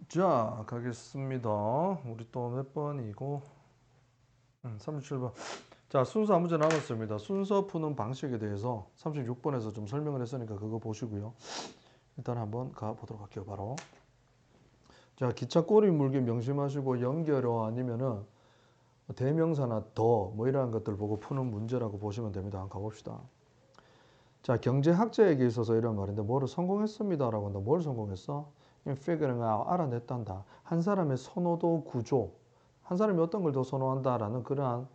자, 가겠습니다. 우리 또 몇 번이고? 37번. 자, 순서 한 문제 남았습니다. 순서 푸는 방식에 대해서 36번에서 좀 설명을 했으니까 그거 보시고요. 일단 한번 가보도록 할게요, 바로. 자, 기차 꼬리 물기 명심하시고 연결어 아니면은 대명사나 더 뭐 이러한 것들 보고 푸는 문제라고 보시면 됩니다. 한번 가봅시다. 자, 경제학자에게 있어서 이런 말인데 뭐를 성공했습니다라고 한다. 뭘 성공했어? In figuring out, 알아냈단다. 한 사람의 선호도 구조, 한 사람이 어떤 걸 더 선호한다라는 그러한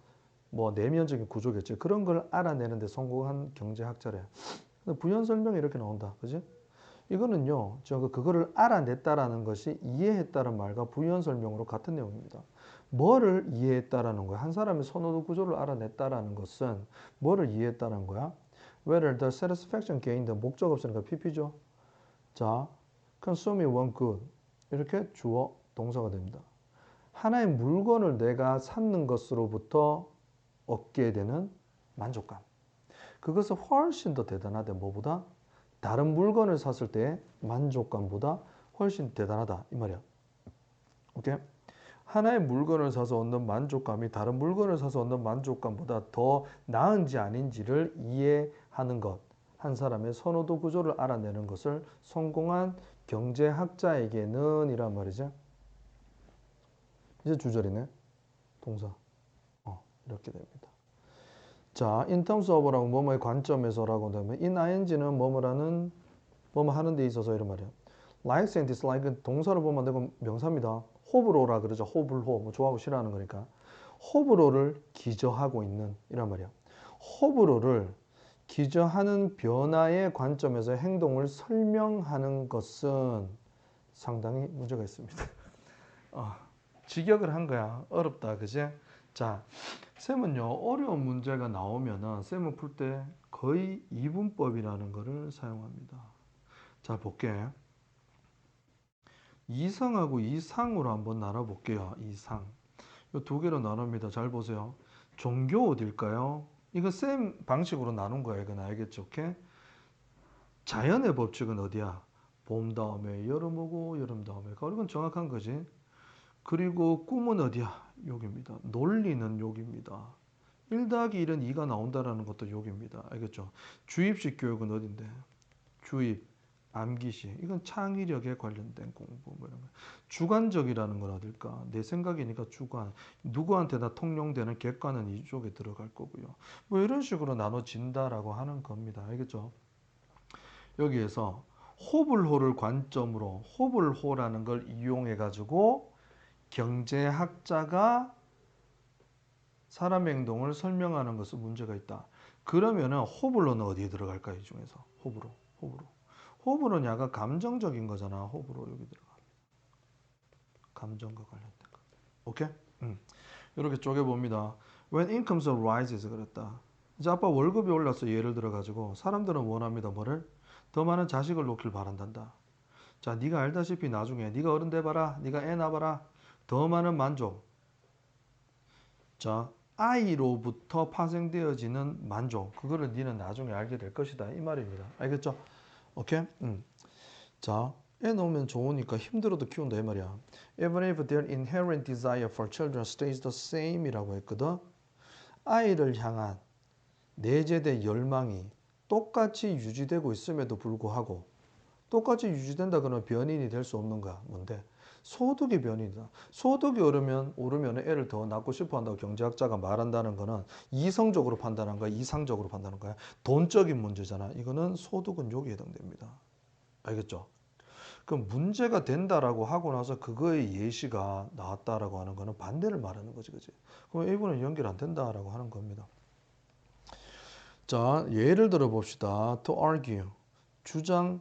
뭐 내면적인 구조겠지. 그런 걸 알아내는데 성공한 경제학자래. 근데 부연 설명이 이렇게 나온다. 그지? 이거는요, 그거를 알아냈다라는 것이 이해했다는 말과 부연 설명으로 같은 내용입니다. 뭐를 이해했다라는 거야? 한 사람의 선호도 구조를 알아냈다라는 것은 뭐를 이해했다는 거야? Whether the satisfaction gained 목적 없으니까 PP죠. 자, consuming one good 이렇게 주어 동사가 됩니다. 하나의 물건을 내가 샀는 것으로부터 얻게 되는 만족감. 그것은 훨씬 더 대단하대. 뭐보다? 다른 물건을 샀을 때 만족감보다 훨씬 대단하다. 이 말이야. 오케이? 하나의 물건을 사서 얻는 만족감이 다른 물건을 사서 얻는 만족감보다 더 나은지 아닌지를 이해하는 것. 한 사람의 선호도 구조를 알아내는 것을 성공한 경제학자에게는 이란 말이죠. 이제 주절이네. 동사. 이렇게 됩니다. 자, in terms of라고 뭐뭐의 관점에서라고 하면 in ing는 뭐뭐라는 뭐뭐 하는 데 있어서 이런 말이야. likes and dislike은 동사를 보면 되고 명사입니다. 호불호라 그러죠. 호불호. 뭐 좋아하고 싫어하는 거니까. 호불호를 기저하고 있는 이란 말이야. 호불호를 기저하는 변화의 관점에서 행동을 설명하는 것은 상당히 문제가 있습니다. 직역을 한 거야. 어렵다. 그지? 자, 쌤은요, 어려운 문제가 나오면은 쌤은 풀 때 거의 이분법이라는 거를 사용합니다. 자, 볼게. 이상하고 이상으로 한번 나눠볼게요. 이상. 이 두 개로 나눕니다. 잘 보세요. 종교 어딜까요? 이거 쌤 방식으로 나눈 거야. 이건 알겠죠? 오케이? 자연의 법칙은 어디야? 봄 다음에 여름 오고 여름 다음에 가을. 이건 정확한 거지. 그리고 꿈은 어디야? 여기입니다. 논리는 여기입니다. 1 더하기 1은 2가 나온다라는 것도 여기입니다. 알겠죠? 주입식 교육은 어딘데? 주입, 암기시. 이건 창의력에 관련된 공부 뭐 이런 거. 주관적이라는 건 어딜까? 내 생각이니까 주관. 누구한테나 통용되는 객관은 이쪽에 들어갈 거고요. 뭐 이런 식으로 나눠진다라고 하는 겁니다. 알겠죠? 여기에서 호불호를 관점으로 호불호라는 걸 이용해 가지고 경제학자가 사람의 행동을 설명하는 것은 문제가 있다. 그러면은 호불호는 어디에 들어갈까? 이 중에서 호불호. 호불호는 약간 감정적인 거잖아. 호불호 여기 들어가. 감정과 관련된 거. 오케이? 이렇게 쪼개봅니다. When incomes rises 그랬다. 이제 아빠 월급이 올랐어. 예를 들어가지고 사람들은 원합니다. 뭐를? 더 많은 자식을 놓길 바란단다. 자, 네가 알다시피 나중에 네가 어른 돼봐라. 네가 애 낳아봐라. 더 많은 만족. 자, 아이로부터 파생되어지는 만족. 그거를 니는 나중에 알게 될 것이다. 이 말입니다. 알겠죠? 오케이? 자, 애 놓으면 좋으니까 힘들어도 키운다. 이 말이야. Even if their inherent desire for children stays the same 이라고 했거든. 아이를 향한 내재된 열망이 똑같이 유지되고 있음에도 불구하고 똑같이 유지된다 그러면 변인이 될 수 없는 거야. 뭔데? 소득이 변이다. 소득이 오르면 애를 더 낳고 싶어 한다고 경제학자가 말한다는 거는 이성적으로 판단한 거야, 이상적으로 판단한 거야. 돈적인 문제잖아. 이거는 소득은 여기에 해당됩니다. 알겠죠? 그럼 문제가 된다라고 하고 나서 그거의 예시가 나왔다라고 하는 거는 반대를 말하는 거지, 그지? 그럼 A분은 연결 안 된다라고 하는 겁니다. 자, 예를 들어 봅시다. To argue. 주장,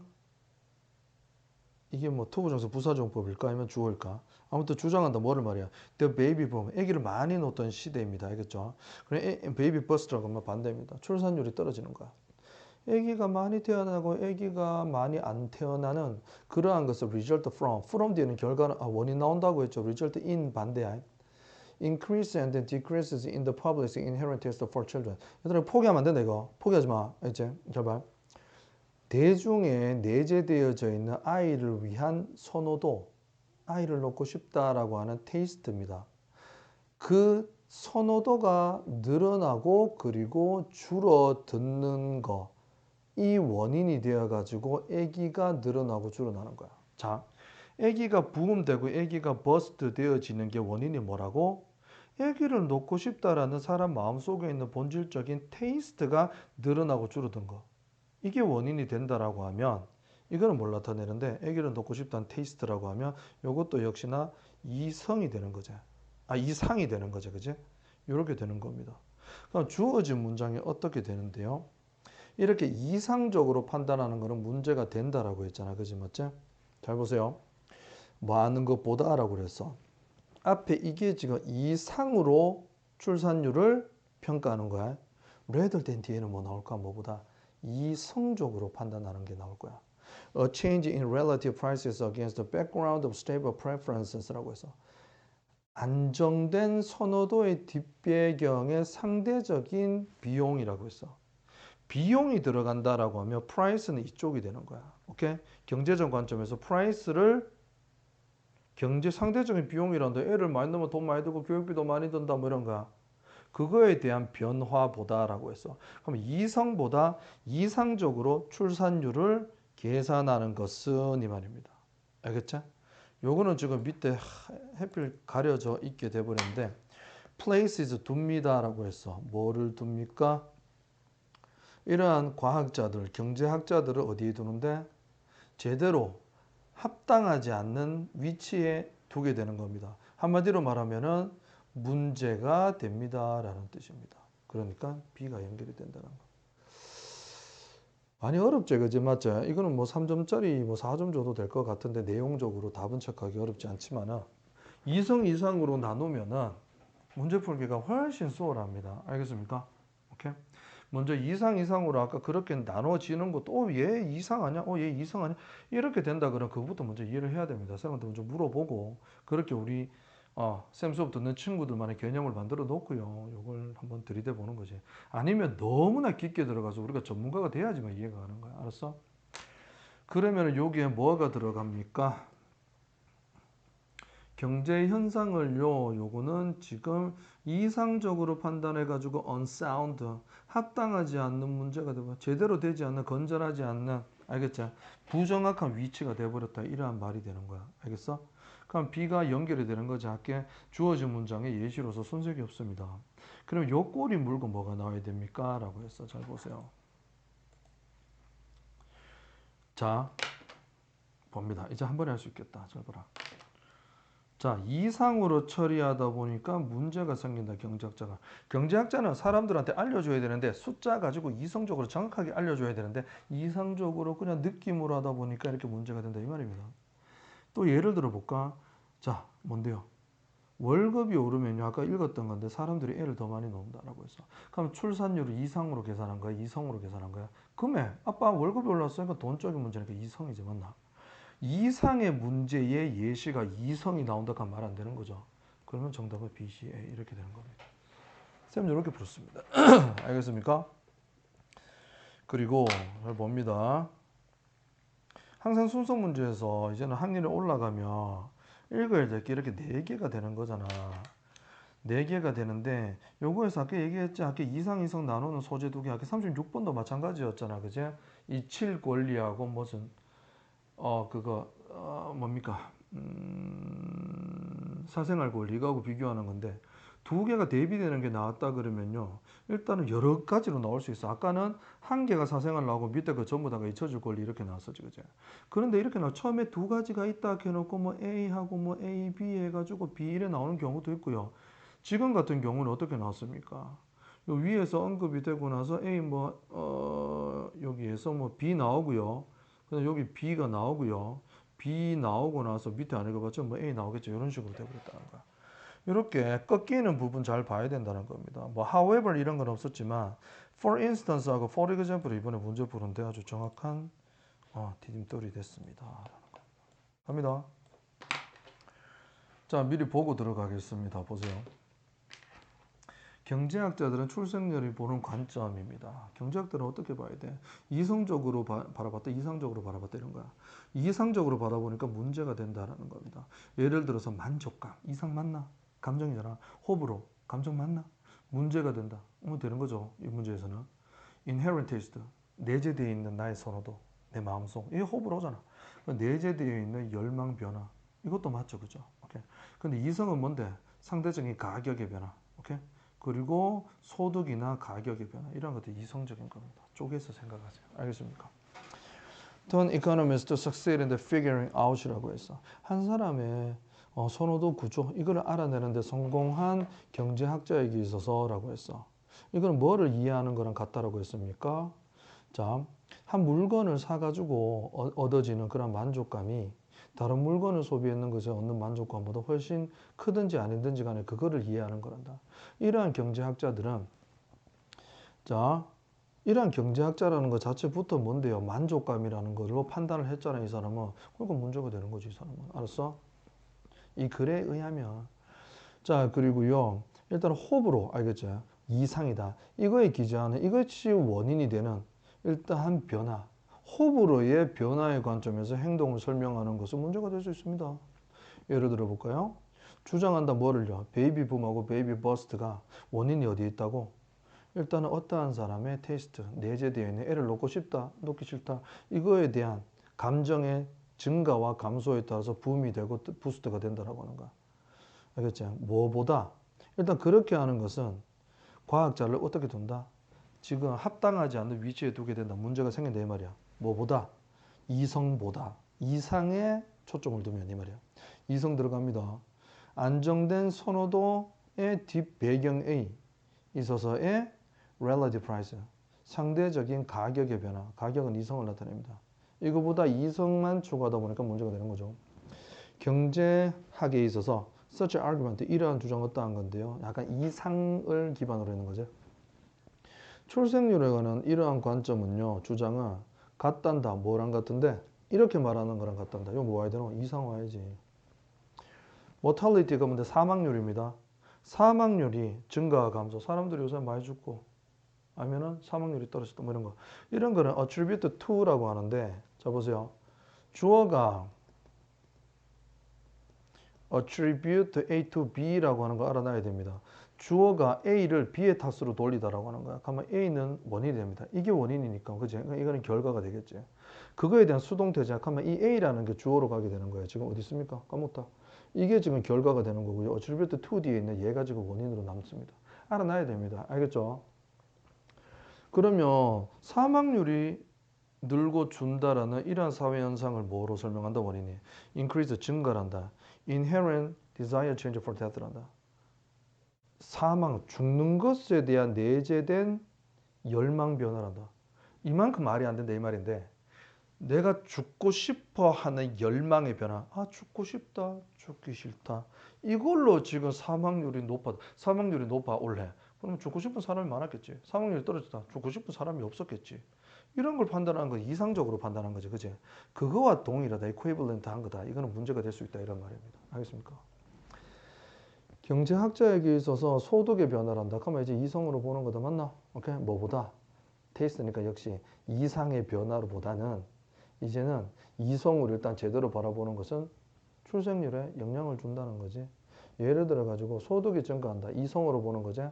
이게 뭐 투부정사 부사정법일까 아니면 주어일까? 아무튼 주장한다. 뭐를 말이야? The baby boom. 아기를 많이 놓던 시대입니다. 알겠죠? 그래, 베이비 버스트라고 하면 반대입니다. 출산율이 떨어지는 거야. 아기가 많이 태어나고 아기가 많이 안 태어나는 그러한 것을 result from 뒤에는 결과는 원인 나온다고 했죠. result in 반대야. increase and decreases in the public's inherent taste for children. 얘들아 포기하면 안 된다 이거. 포기하지 마. 이제 결말. 대중에 내재되어져 있는 아이를 위한 선호도, 아이를 놓고 싶다라고 하는 테이스트입니다. 그 선호도가 늘어나고 그리고 줄어드는 거, 이 원인이 되어 가지고 아기가 늘어나고 줄어나는 거야. 자, 아기가 부음되고 아기가 버스트 되어지는 게 원인이 뭐라고? 아기를 놓고 싶다라는 사람 마음속에 있는 본질적인 테이스트가 늘어나고 줄어든 거. 이게 원인이 된다라고 하면 이거는 뭘 나타내는데, 아기를 놓고 싶다는 테이스트라고 하면 이것도 역시나 이성이 되는 거죠. 이상이 되는 거죠. 그지? 이렇게 되는 겁니다. 그럼 주어진 문장이 어떻게 되는데요? 이렇게 이상적으로 판단하는 것은 문제가 된다라고 했잖아. 그지? 맞지? 잘 보세요. 많은 것보다라고 그랬어. 앞에 이게 지금 이상으로 출산율을 평가하는 거야. rather than 뒤에는 뭐 나올까? 뭐보다 이성적으로 판단하는 게 나올 거야. A change in relative prices against the background of stable preferences라고 해서 안정된 선호도의 뒷배경의 상대적인 비용이라고 했어. 비용이 들어간다라고 하면 price는 이쪽이 되는 거야. 오케이? 경제적 관점에서 price를 경제 상대적인 비용이란다. 애를 많이 넣으면 돈 많이 들고 교육비도 많이 든다 뭐 이런 거야. 그거에 대한 변화보다라고 했어. 그럼 이성보다 이상적으로 출산율을 계산하는 것은 이 말입니다. 알겠죠? 요거는 지금 밑에 해필 가려져 있게 돼버렸는데 places 둡니다라고 했어. 뭐를 둡니까? 이러한 과학자들, 경제학자들을 어디에 두는데 제대로 합당하지 않는 위치에 두게 되는 겁니다. 한마디로 말하면은 문제가 됩니다라는 뜻입니다. 그러니까 B가 연결이 된다는 거. 많이 어렵죠, 그지? 맞죠? 이거는 뭐 3점짜리 뭐 4점 줘도 될 것 같은데 내용적으로 답은 체크하기 어렵지 않지만은 이성 이상으로 나누면은 문제 풀기가 훨씬 수월합니다. 알겠습니까? 오케이. 먼저 이상 이상으로 아까 그렇게 나눠지는 것도 얘 이상하냐? 얘 이상하냐? 이렇게 된다 그러면 그것부터 먼저 이해를 해야 됩니다. 쌤한테 먼저 물어보고 그렇게 우리 쌤 수업 듣는 친구들만의 개념을 만들어 놓고요. 이걸 한번 들이대 보는 거지. 아니면 너무나 깊게 들어가서 우리가 전문가가 돼야지만 이해가 가는 거야. 알았어? 그러면 여기에 뭐가 들어갑니까? 경제 현상을요, 요거는 지금 이상적으로 판단해 가지고 unsound, 합당하지 않는 문제가 되고 제대로 되지 않는, 건전하지 않는, 알겠죠? 부정확한 위치가 돼 버렸다. 이러한 말이 되는 거야. 알겠어? 그럼 B가 연결이 되는 거지. 할게 주어진 문장에 예시로서 손색이 없습니다. 그럼 요 꼬리 물고 뭐가 나와야 됩니까? 라고 했어. 잘 보세요. 자, 봅니다. 이제 한 번에 할 수 있겠다. 잘 보라. 자, 이상으로 처리하다 보니까 문제가 생긴다, 경제학자가. 경제학자는 사람들한테 알려줘야 되는데, 숫자 가지고 이성적으로 정확하게 알려줘야 되는데, 이상적으로 그냥 느낌으로 하다 보니까 이렇게 문제가 된다, 이 말입니다. 또 예를 들어 볼까? 자, 뭔데요? 월급이 오르면요, 아까 읽었던 건데, 사람들이 애를 더 많이 낳는다라고 했어. 그럼 출산율을 이상으로 계산한 거야? 이성으로 계산한 거야? 금액, 아빠 월급이 올랐으니까 돈적인 문제니까 이성이지, 맞나? 이상의 문제의 예시가 이성이 나온다 하면 말 안 되는 거죠. 그러면 정답은 B, C, A 이렇게 되는 겁니다. 쌤 이렇게 풀었습니다. 알겠습니까? 그리고 잘 봅니다. 항상 순서 문제에서 이제는 학년이 올라가면 읽어야 될 게 이렇게 4개가 되는 거잖아. 4개가 되는데 요거에서 아까 얘기했지, 아까 이상 이성 나누는 소재 2개, 아까 36번도 마찬가지였잖아. 그제? 이 7권리하고 무슨 뭡니까? 사생활 권리 이거하고 비교하는 건데 2개가 대비되는 게 나왔다 그러면요. 일단은 여러 가지로 나올 수 있어. 아까는 1개가 사생활 나오고 밑에 그 전부 다가 잊혀질 권리 이렇게 나왔었지. 그제? 그런데 이렇게 처음에 2가지가 있다 해놓고 뭐 A하고 뭐 A, B 해가지고 B 이래 나오는 경우도 있고요. 지금 같은 경우는 어떻게 나왔습니까? 요 위에서 언급이 되고 나서 A 여기에서 뭐 B 나오고요. 그다음 여기 B가 나오고요. B 나오고 나서 밑에 안 읽어봤죠? 뭐 A 나오겠죠. 이런 식으로 되버렸다는 거야. 이렇게 꺾이는 부분 잘 봐야 된다는 겁니다. 뭐 however 이런 건 없었지만 for instance 하고 for example 이번에 문제 푸는데 아주 정확한 디딤돌이 됐습니다. 갑니다. 자, 미리 보고 들어가겠습니다. 보세요. 경제학자들은 출생률이 보는 관점입니다. 경제학들은 어떻게 봐야 돼? 이성적으로 바라봤다, 이상적으로 바라봤다 이런 거야. 이상적으로 바라보니까 문제가 된다라는 겁니다. 예를 들어서 만족감, 이상 맞나? 감정이잖아. 호불호, 감정 맞나? 문제가 된다. 뭐 되는 거죠. 이 문제에서는. inherent taste, 내재되어 있는 나의 선호도, 내 마음속. 이게 호불호잖아. 내재되어 있는 열망 변화. 이것도 맞죠, 그죠? 오케이. 근데 이성은 뭔데? 상대적인 가격의 변화. 오케이. 그리고 소득이나 가격의 변화 이런 것도 이성적인 겁니다. 쪼개서 생각하세요. 알겠습니까? Turn economists to succeed in the figuring out이라고 했어. 한 사람의 선호도 구조 이거를 알아내는데 성공한 경제학자에게 있어서라고 했어. 이거는 뭐를 이해하는 거랑 같다라고 했습니까? 자, 한 물건을 사가지고 얻어지는 그런 만족감이 다른 물건을 소비했는 것에 얻는 만족감보다 훨씬 크든지 아니든지 간에 그거를 이해하는 거란다. 이러한 경제학자들은 자, 이러한 경제학자라는 것 자체부터 뭔데요? 만족감이라는 걸로 판단을 했잖아요, 이 사람은. 그러니까 문제가 되는 거지, 이 사람은. 알았어? 이 글에 의하면. 자, 그리고요. 일단 호불호, 알겠죠? 이상이다. 이거에 기저하는, 이것이 원인이 되는 일단 한 변화. 호불호의 변화의 관점에서 행동을 설명하는 것은 문제가 될 수 있습니다. 예를 들어 볼까요? 주장한다 뭐를요? 베이비 붐하고 베이비 버스트가 원인이 어디에 있다고? 일단은 어떠한 사람의 테이스트, 내재되어 있는 애를 놓고 싶다, 놓기 싫다. 이거에 대한 감정의 증가와 감소에 따라서 붐이 되고 부스트가 된다라고 하는 거야. 알겠죠? 뭐보다 일단 그렇게 하는 것은 과학자를 어떻게 둔다? 지금 합당하지 않는 위치에 두게 된다. 문제가 생긴다 이 말이야. 뭐보다? 이성보다. 이상에 초점을 두면 이 말이야. 이성 들어갑니다. 안정된 선호도의 뒷배경에 있어서의 relative price, 상대적인 가격의 변화. 가격은 이성을 나타냅니다. 이거보다 이성만 추가하다 보니까 문제가 되는 거죠. 경제학에 있어서 such argument, 이러한 주장은 어떠한 건데요. 약간 이상을 기반으로 있는 거죠. 출생률에 관한 이러한 관점은요, 주장은 같단다. 뭐랑 같은데? 이렇게 말하는 거랑 같단다. 이거 뭐 와야 되노? 이상 와야지. mortality가 뭔데? 사망률입니다. 사망률이 증가와 감소. 사람들이 요새 많이 죽고, 아니면은 사망률이 떨어졌다. 뭐 이런 거. 이런 거는 attribute to라고 하는데, 자, 보세요. 주어가 attribute A to B라고 하는 거 알아놔야 됩니다. 주어가 A를 B의 탓으로 돌리다라고 하는 거야. 그러면 A는 원인이 됩니다. 이게 원인이니까, 그지? 이거는 결과가 되겠지. 그거에 대한 수동 대제약하면 이 A라는 게 주어로 가게 되는 거예요. 지금 어디 있습니까? 까먹다. 이게 지금 결과가 되는 거고요. attribute to 뒤에 있는 얘가 지금 원인으로 남습니다. 알아놔야 됩니다. 알겠죠? 그러면 사망률이 늘고 준다라는 이러한 사회 현상을 뭐로 설명한다? 원인이 increase 증가한다. inherent desire change for death란다. 사망, 죽는 것에 대한 내재된 열망 변화란다. 이만큼 말이 안 된다 이 말인데, 내가 죽고 싶어 하는 열망의 변화. 아, 죽고 싶다, 죽기 싫다. 이걸로 지금 사망률이 높아 올해. 그러면 죽고 싶은 사람이 많았겠지. 사망률이 떨어졌다. 죽고 싶은 사람이 없었겠지. 이런 걸 판단하는 건 이상적으로 판단한 거지, 그지? 그거와 동일하다, equivalent한 거다. 이거는 문제가 될 수 있다 이런 말입니다. 알겠습니까? 경제학자에게 있어서 소득의 변화를 한다. 그러면 이제 이성으로 보는 거다, 맞나? 오케이, 뭐보다? 테이스트니까 역시 이상의 변화로보다는 이제는 이성으로 일단 제대로 바라보는 것은 출생률에 영향을 준다는 거지. 예를 들어 가지고 소득이 증가한다. 이성으로 보는 거지.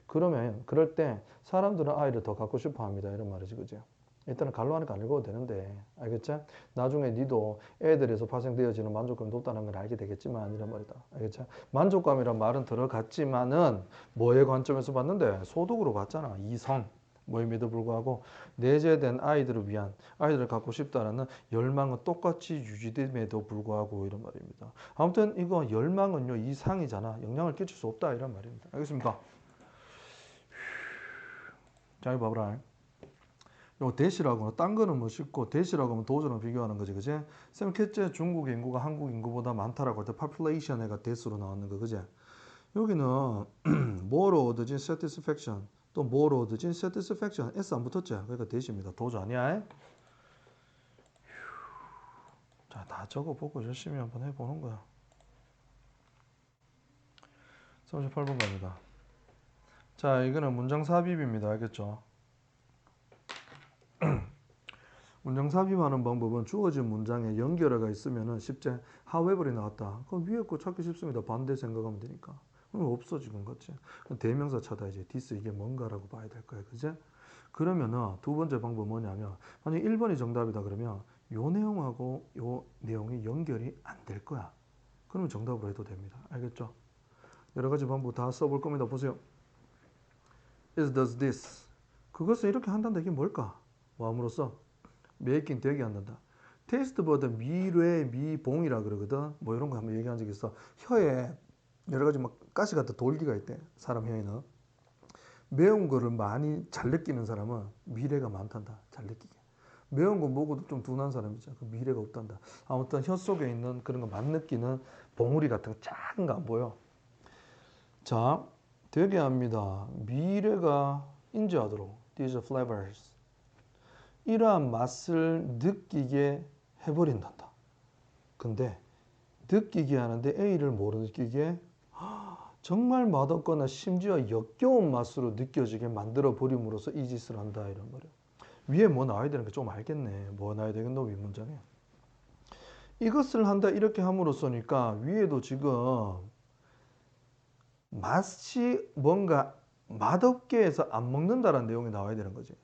그러면 그럴 때 사람들은 아이를 더 갖고 싶어 합니다. 이런 말이지, 그죠? 일단은 갈로 하니까 안 읽어도 되는데, 알겠지? 나중에 니도 애들에서 발생되어지는 만족감이 높다는 걸 알게 되겠지만 이런 말이다. 알겠지? 만족감이란 말은 들어갔지만은 뭐의 관점에서 봤는데? 소득으로 봤잖아. 이성. 모임에도 불구하고 내재된 아이들을 위한, 아이들을 갖고 싶다라는 열망은 똑같이 유지됨에도 불구하고 이런 말입니다. 아무튼 이거 열망은요 이상이잖아. 영향을 끼칠 수 없다 이런 말입니다. 알겠습니까? 자, 이거 봐보라. 요 대시라고 딴 거는 뭐 쉽고, 대시라고 하면 도저랑 비교하는 거지, 그지? 쌤 캣째 중국 인구가 한국 인구보다 많다라고 할 때 population에가 대수로 나오는 거, 그지? 여기는 뭐로 얻어진 satisfaction, 또 뭐로 얻어진 satisfaction, S 안 붙었지? 그러니까 대시입니다. 도저 아니야? 자, 다 적어보고 열심히 한번 해보는 거야. 38번 갑니다. 자, 이거는 문장 삽입입니다. 알겠죠? 문장 삽입하는 방법은 주어진 문장에 연결어가 있으면은 쉽지. however이 나왔다. 그럼 위에 거 찾기 쉽습니다. 반대 생각하면 되니까. 그럼 없어 지금 같지. 그럼 대명사 찾아야지. this 이게 뭔가라고 봐야 될 거야. 그지? 그러면은 두 번째 방법 뭐냐면 만약 1번이 정답이다 그러면 요 내용하고 요 내용이 연결이 안 될 거야. 그러면 정답으로 해도 됩니다. 알겠죠? 여러 가지 방법 다 써볼 겁니다. 보세요. is does this. 그것은 이렇게 한다는데 이게 뭘까? 뭐함으로써 making 되게 한단다. 테이스트보다 미뢰, 미봉이라 그러거든. 뭐 이런 거 한번 얘기한 적 있어. 혀에 여러 가지 막 가시 같은 돌기가 있대. 사람 혀에는. 매운 거를 많이 잘 느끼는 사람은 미래가 많단다. 잘 느끼게. 매운 거 먹어도 좀 둔한 사람 있잖아. 그 미래가 없단다. 아무튼 혀 속에 있는 그런 거 맛 느끼는 봉우리 같은 거 작은 거 안 보여. 자, 되게 합니다. 미래가 인지하도록. These flavors. 이러한 맛을 느끼게 해버린단다. 근데 느끼게 하는데 A를 모르 느끼게 정말 맛없거나 심지어 역겨운 맛으로 느껴지게 만들어 버림으로써 이 짓을 한다 이런 거래. 위에 뭐 나와야 되는 게 좀 알겠네. 뭐 나와야 되겠노 윗문장에. 이것을 한다 이렇게 함으로써니까 위에도 지금 맛이 뭔가 맛없게 해서 안 먹는다라는 내용이 나와야 되는 거지.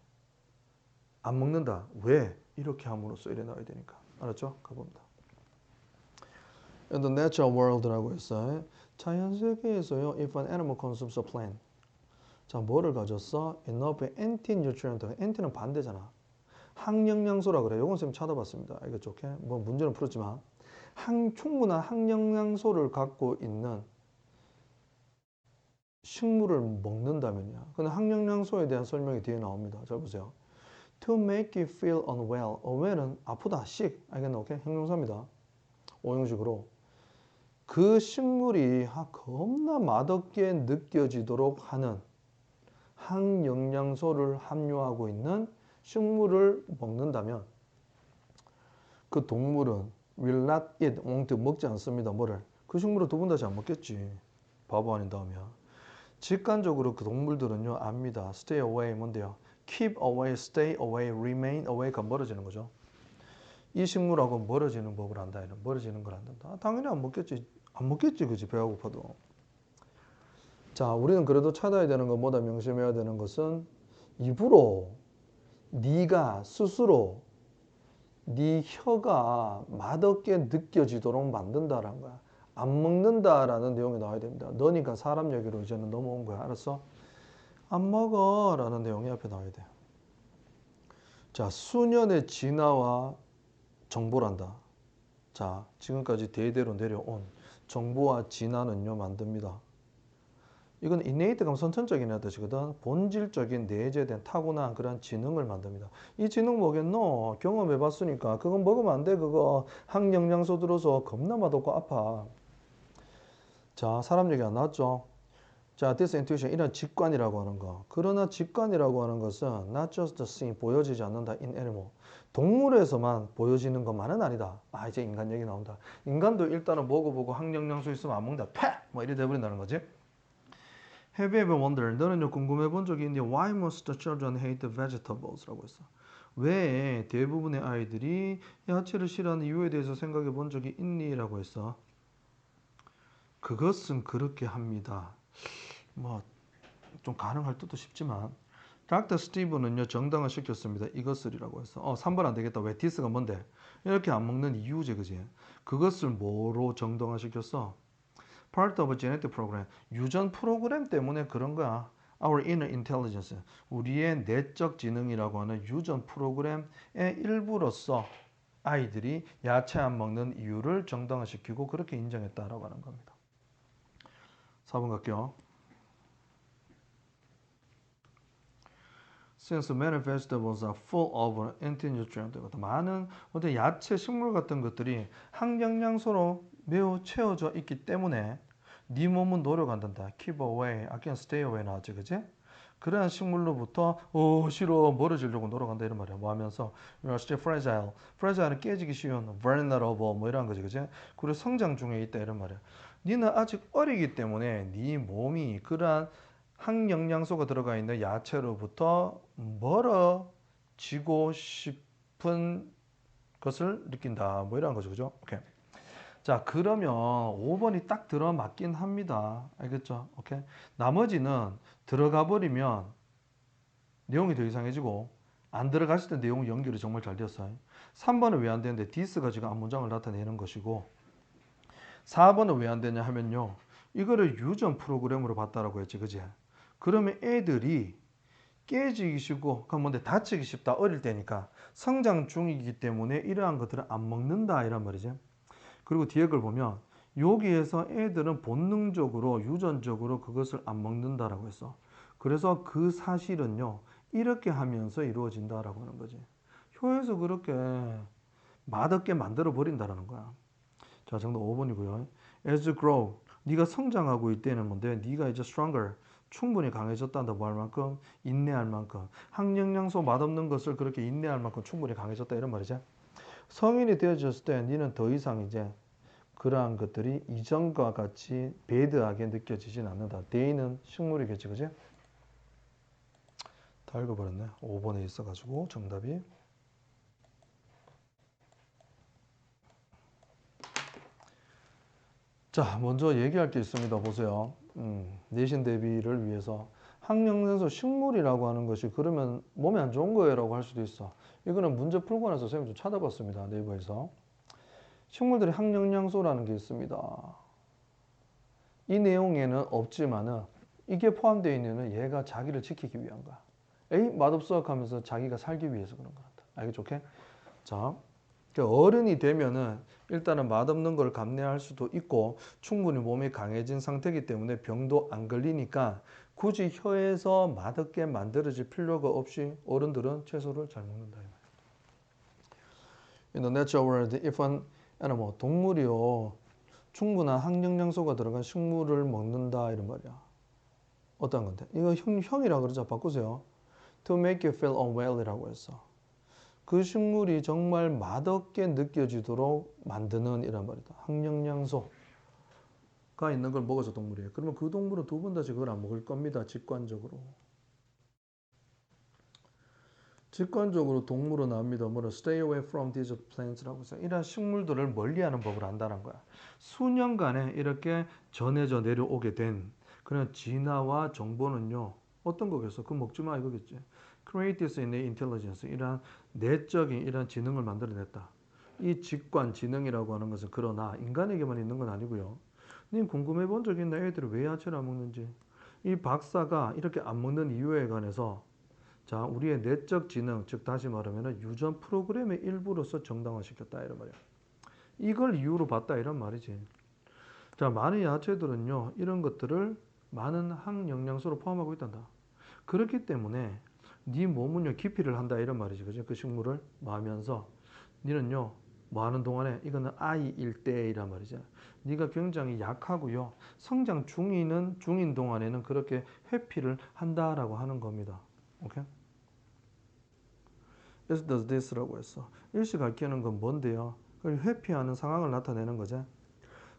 안 먹는다. 왜? 이렇게 함으로써 이래 나와야 되니까. 알았죠? 가봅니다. In the natural world라고 했어요. 자연 세계에서요. If an animal consumes a plant. 자, 뭐를 가졌어? Enough anti-nutrient. anti는 반대잖아. 항영양소라 그래. 요건 쌤 찾아봤습니다. 알겠죠? 오케이? 뭐 문제는 풀었지만 충분한 항영양소를 갖고 있는 식물을 먹는다면요. 근데 항영양소에 대한 설명이 뒤에 나옵니다. 잘 보세요. To make you feel unwell. unwell은 아프다, sick. 알겠나? 오케이? 형용사입니다. 오형식으로. 그 식물이 겁나 맛없게 느껴지도록 하는 항영양소를 함유하고 있는 식물을 먹는다면 그 동물은 will not eat, won't 먹지 않습니다. 뭐를? 그 식물을 두 번 다시 안 먹겠지. 바보 아닌 다음이야. 직관적으로 그 동물들은요, 압니다. stay away 뭔데요? keep away, stay away, remain away가 멀어지는 거죠. 이 식물하고 멀어지는 법을 안다. 이런 멀어지는 걸 안단다. 당연히 안 먹겠지. 안 먹겠지, 그지? 배가 고파도. 자, 우리는 그래도 찾아야 되는 것보다 명심해야 되는 것은 입으로 네가 스스로 네 혀가 맛없게 느껴지도록 만든다라는 거야. 안 먹는다라는 내용이 나와야 됩니다. 너니까 사람 얘기로 이제는 넘어온 거야. 알았어? 안 먹어 라는 내용이 앞에 나와야 돼. 자, 수년의 진화와 정보란다. 자, 지금까지 대대로 내려온 정보와 진화는요 만듭니다. 이건 innate 감 선천적인 뜻이거든. 본질적인 내재된 타고난 그런 지능을 만듭니다. 이 지능 뭐겠노? 경험해봤으니까 그건 먹으면 안 돼. 그거 항영양소 들어서 겁나 맛없고 아파. 자, 사람 얘기 안 나왔죠? 자, this intuition 이런 직관이라고 하는 거. 그러나 직관이라고 하는 것은 not just seen 보여지지 않는다 in animal. 동물에서만 보여지는 것만은 아니다. 아, 이제 인간 얘기 나온다. 인간도 일단은 먹어보고 항영양소 있으면 안 먹는다. 패! 뭐 이래 돼버린다는 거지. Have you ever wondered? 너는요 궁금해 본 적이 있는데 why must the children hate the vegetables? 라고 했어. 왜 대부분의 아이들이 야채를 싫어하는 이유에 대해서 생각해 본 적이 있니? 라고 했어. 그것은 그렇게 합니다. 뭐 좀 가능할 듯도 싶지만 닥터 스티브는요 정당화 시켰습니다. 이것을이라고 해서 3번 안 되겠다. 왜? 디스가 뭔데? 이렇게 안 먹는 이유제 그지? 그것을 뭐로 정당화 시켰어? Part of a genetic program. 유전 프로그램 때문에 그런 거야. Our inner intelligence. 우리의 내적 지능이라고 하는 유전 프로그램의 일부로서 아이들이 야채 안 먹는 이유를 정당화시키고 그렇게 인정했다라고 하는 겁니다. 4번 갈게요. Since many vegetables are full of anti-nutrient, 많은 어떤 야채, 식물 같은 것들이 항영양소로 매우 채워져 있기 때문에 네 몸은 노력한단다. Keep away, 아까 stay away 나왔지, 그지? 그러한 식물로부터 싫어 멀어지려고 노력한다 이런 말이야. 뭐 하면서 you're still fragile. fragile은 깨지기 쉬운, vulnerable 뭐 이런 거지, 그지? 그리고 성장 중에 있다 이런 말이야. 니는 아직 어리기 때문에 네 몸이 그러한 항영양소가 들어가 있는 야채로부터 멀어지고 싶은 것을 느낀다. 뭐 이런 거죠. 그죠? 오케이. 자, 그러면 5번이 딱 들어맞긴 합니다. 알겠죠? 오케이. 나머지는 들어가 버리면 내용이 더 이상해지고 안 들어갔을 때 내용 연결이 정말 잘 되었어요. 3번은 왜 안 되는데 디스가 지금 앞문장을 나타내는 것이고 4번은 왜 안 되냐 하면요. 이거를 유전 프로그램으로 봤다라고 했지. 그지? 그러면 애들이 깨지기 쉽고 그건 뭔데 다치기 쉽다. 어릴 때니까 성장 중이기 때문에 이러한 것들을 안 먹는다 이란 말이지. 그리고 뒤에 걸 보면 여기에서 애들은 본능적으로 유전적으로 그것을 안 먹는다라고 했어. 그래서 그 사실은요. 이렇게 하면서 이루어진다라고 하는 거지. 혀에서 그렇게 맛없게 만들어 버린다라는 거야. 자, 정답 5번이고요. As you grow, 네가 성장하고 있다는 건데 네가 이제 stronger, 충분히 강해졌다고 할 만큼 인내할 만큼 항영양소 맛없는 것을 그렇게 인내할 만큼 충분히 강해졌다 이런 말이지. 성인이 되어졌을 때 너는 더 이상 이제 그러한 것들이 이전과 같이 배드하게 느껴지진 않는다. They는 식물이겠지, 그지? 다 읽어버렸네. 5번에 있어가지고 정답이. 자, 먼저 얘기할 게 있습니다. 보세요. 내신 대비를 위해서 항영양소 식물이라고 하는 것이 그러면 몸에 안 좋은 거예요라고 할 수도 있어. 이거는 문제 풀고 나서 선생님 좀 찾아봤습니다. 네이버에서. 식물들이 항영양소라는 게 있습니다. 이 내용에는 없지만은 이게 포함되어 있는 얘가 자기를 지키기 위한 거야. 에이 맛없어 하면서 자기가 살기 위해서 그런 거란다. 알겠죠? 오케이? 자, 어른이 되면은 일단은 맛없는 걸 감내할 수도 있고 충분히 몸이 강해진 상태이기 때문에 병도 안 걸리니까 굳이 혀에서 맛없게 만들어질 필요가 없이 어른들은 채소를 잘 먹는다. In the natural world, if an animal, 동물이요 충분한 항영양소가 들어간 식물을 먹는다 이런 말이야. 어떤 건데? 이거 형이라 그러자 바꾸세요. To make you feel unwell이라고 했어. 그 식물이 정말 맛없게 느껴지도록 만드는 이란 말이다. 항영양소가 있는 걸 먹어서 동물이에요. 그러면 그 동물은 두 번 다시 그걸 안 먹을 겁니다. 직관적으로. 직관적으로 동물은 압니다. 뭐라 stay away from these plants라고 해서 이런 식물들을 멀리하는 법을 안다는 거야. 수년간에 이렇게 전해져 내려오게 된 그런 진화와 정보는요. 어떤 거겠어? 그거 먹지 마 이거겠지. Create this innate intelligence. 이런 내적인 이런 지능을 만들어냈다. 이 직관, 지능이라고 하는 것은 그러나 인간에게만 있는 건 아니고요. 님 궁금해 본 적 있나? 애들이 왜 야채를 안 먹는지. 이 박사가 이렇게 안 먹는 이유에 관해서 자, 우리의 내적 지능, 즉 다시 말하면 유전 프로그램의 일부로서 정당화시켰다 이런 말이야. 이걸 이유로 봤다 이런 말이지. 자, 많은 야채들은요, 이런 것들을 많은 항영양소로 포함하고 있단다. 그렇기 때문에 네 몸은요 기피를 한다 이런 말이지, 그죠? 그 식물을 마면서 너는요 뭐 하는 동안에 이거는 아이일 때이란 말이죠. 네가 굉장히 약하고요 성장 중인 동안에는 그렇게 회피를 한다라고 하는 겁니다. 오케이? It does this라고 했어. 일시 가리키는 건 뭔데요? 그걸 회피하는 상황을 나타내는 거죠.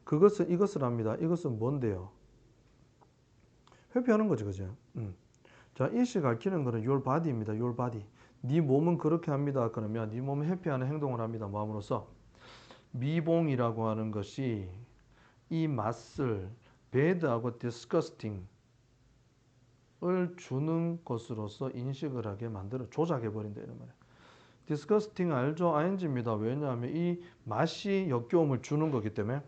그것은 이것을 합니다. 이것은 뭔데요? 회피하는 거지, 그죠? 자, 일시 가리키는 거는 your body입니다. your body. 네 몸은 그렇게 합니다. 그러면 네 몸은 회피하는 행동을 합니다. 마음으로써 미봉이라고 하는 것이 이 맛을 bad하고 disgusting을 주는 것으로서 인식을 하게 만들어 조작해 버린다 이런 말이에요. disgusting 알죠? ing입니다. 왜냐하면 이 맛이 역겨움을 주는 거기 때문에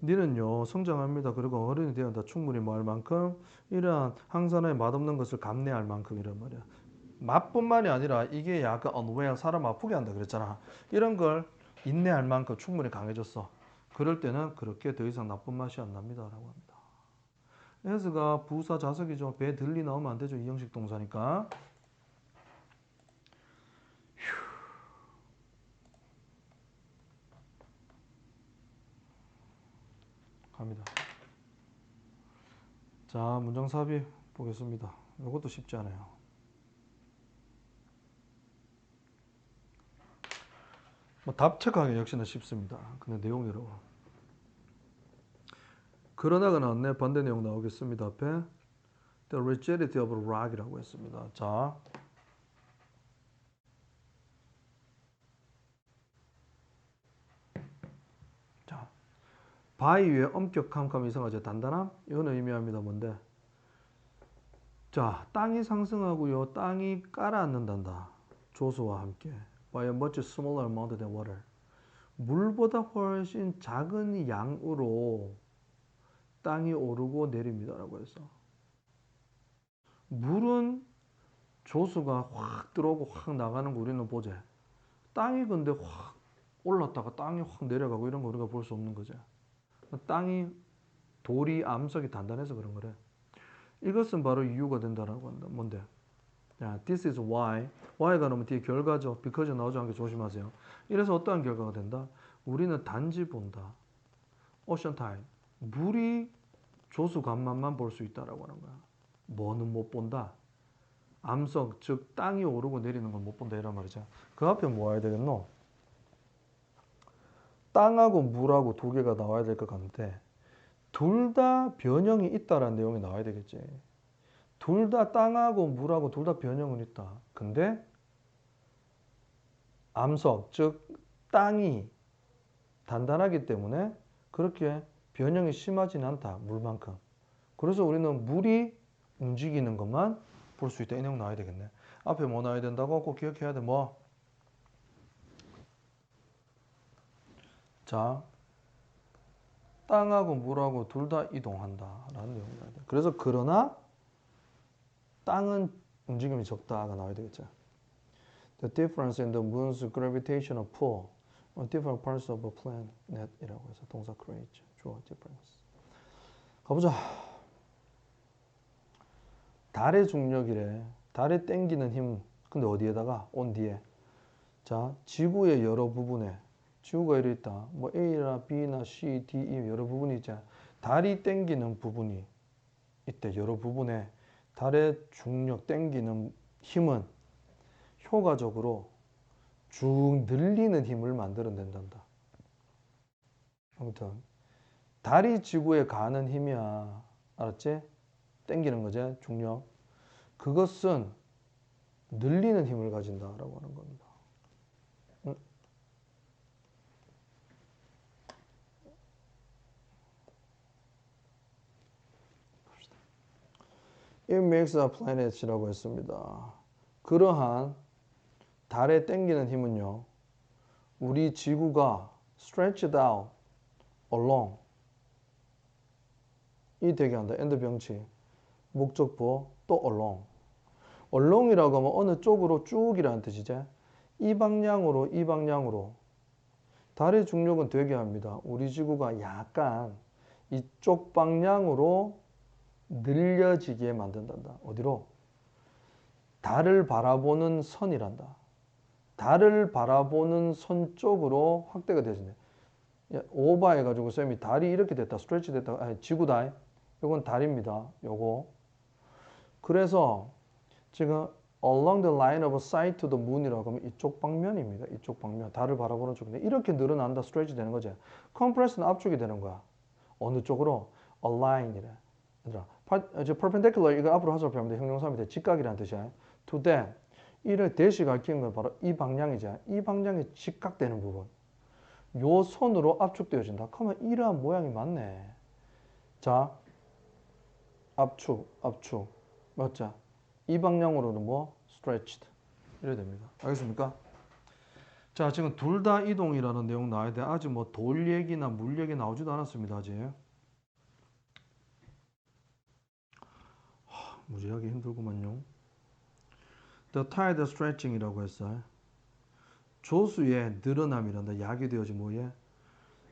니는요 성장합니다. 그리고 어른이 되어야 충분히 뭐 할 만큼 이러한 항산화의 맛없는 것을 감내할 만큼 이런 말이야. 맛뿐만이 아니라 이게 약간 unwell 사람 아프게 한다 그랬잖아. 이런 걸 인내할 만큼 충분히 강해졌어. 그럴 때는 그렇게 더 이상 나쁜 맛이 안 납니다 라고 합니다. as가 부사 자석이죠. 배 들리 나오면 안 되죠. 이형식 동사니까. 갑니다. 자, 문장 삽입 보겠습니다. 이것도 쉽지 않아요. 뭐 답책하기 역시나 쉽습니다. 근데 내용이라고. 그러나가 나왔네. 반대 내용 나오겠습니다. 앞에 The rigidity of rock이라고 했습니다. 자, 바위 위에 엄격함, 이상하죠. 단단함? 이거는 의미합니다. 뭔데? 자, 땅이 상승하고요. 땅이 깔아앉는단다. 조수와 함께. By a much smaller amount than water. 물보다 훨씬 작은 양으로 땅이 오르고 내립니다라고 해서. 물은 조수가 확 들어오고 확 나가는 거 우리는 보제. 땅이 근데 확 올랐다가 땅이 확 내려가고 이런 거 우리가 볼 수 없는 거죠. 땅이 돌이 암석이 단단해서 그런 거래. 이것은 바로 이유가 된다라고 한다. 뭔데? 야, this is why. why가 나오면 뒤에 결과죠. because 나오지 않게 조심하세요. 이래서 어떠한 결과가 된다? 우리는 단지 본다. ocean tide. 물이 조수간만만 볼 수 있다라고 하는 거야. 뭐는 못 본다? 암석, 즉 땅이 오르고 내리는 건 못 본다 이란 말이죠. 그 앞에 뭐 와야 되겠노? 땅하고 물하고 두 개가 나와야 될 것 같은데 둘 다 변형이 있다라는 내용이 나와야 되겠지. 둘 다 땅하고 물하고 둘 다 변형은 있다. 근데 암석, 즉 땅이 단단하기 때문에 그렇게 변형이 심하진 않다. 물만큼. 그래서 우리는 물이 움직이는 것만 볼 수 있다. 이 내용 나와야 되겠네. 앞에 뭐 나와야 된다고? 꼭 기억해야 돼. 뭐? 자, 땅하고 물하고 둘 다 이동한다라는 내용이 나와야 돼. 그래서 그러나 땅은 움직임이 적다가 나와야 되겠죠. The difference in the moon's gravitational pull on different parts of a planet이라고 해서 동사 create, 주어 difference. 가보자. 달의 중력이래. 달에 땡기는 힘. 근데 어디에다가? on 뒤에. 자, 지구의 여러 부분에 지구가 이렇게 있다. 뭐 A나 B나 C, D, E 여러 부분이 있잖아. 달이 땡기는 부분이 있대. 여러 부분에 달의 중력 땡기는 힘은 효과적으로 쭉 늘리는 힘을 만들어낸단다. 아무튼 달이 지구에 가는 힘이야. 알았지? 땡기는 거지. 중력. 그것은 늘리는 힘을 가진다라고 하는 겁니다. It makes a planet이라고 했습니다. 그러한 달에 땡기는 힘은요. 우리 지구가 stretched out along 이 되게 한다. and 병치 목적보 또 along. along이라고 하면 어느 쪽으로 쭉이라는 뜻이지. 이 방향으로 이 방향으로. 달의 중력은 되게 합니다. 우리 지구가 약간 이쪽 방향으로 늘려지게 만든단다. 어디로? 달을 바라보는 선이란다. 달을 바라보는 선 쪽으로 확대가 되어진대. 오버해가지고 쌤이 달이 이렇게 됐다. 스트레치 됐다. 아니, 지구다. 이건 달입니다. 요거. 그래서 지금 along the line of sight to the moon이라고 하면 이쪽 방면입니다. 이쪽 방면. 달을 바라보는 쪽인데 이렇게 늘어난다. 스트레치 되는 거지. compress는 압축이 되는 거야. 어느 쪽으로? align이래. 얘들아, perpendicular 이거 앞으로 하소연하면 형용사입니다. 직각이라는 뜻이야. to them. 이를 대시 가리키는 건 바로 이 방향이죠. 이 방향이 직각되는 부분. 요 선으로 압축되어진다. 그러면 이러한 모양이 맞네. 자, 압축. 맞죠? 이 방향으로는 뭐? stretched. 이래야 됩니다. 알겠습니까? 자, 지금 둘 다 이동이라는 내용 나와야 돼. 아직 뭐 돌 얘기나 물 얘기 나오지도 않았습니다. 아직. 무지하게 힘들구만요. The tide stretching이라고 했어요. 조수의 늘어남이란다. 야기되어진 뭐예?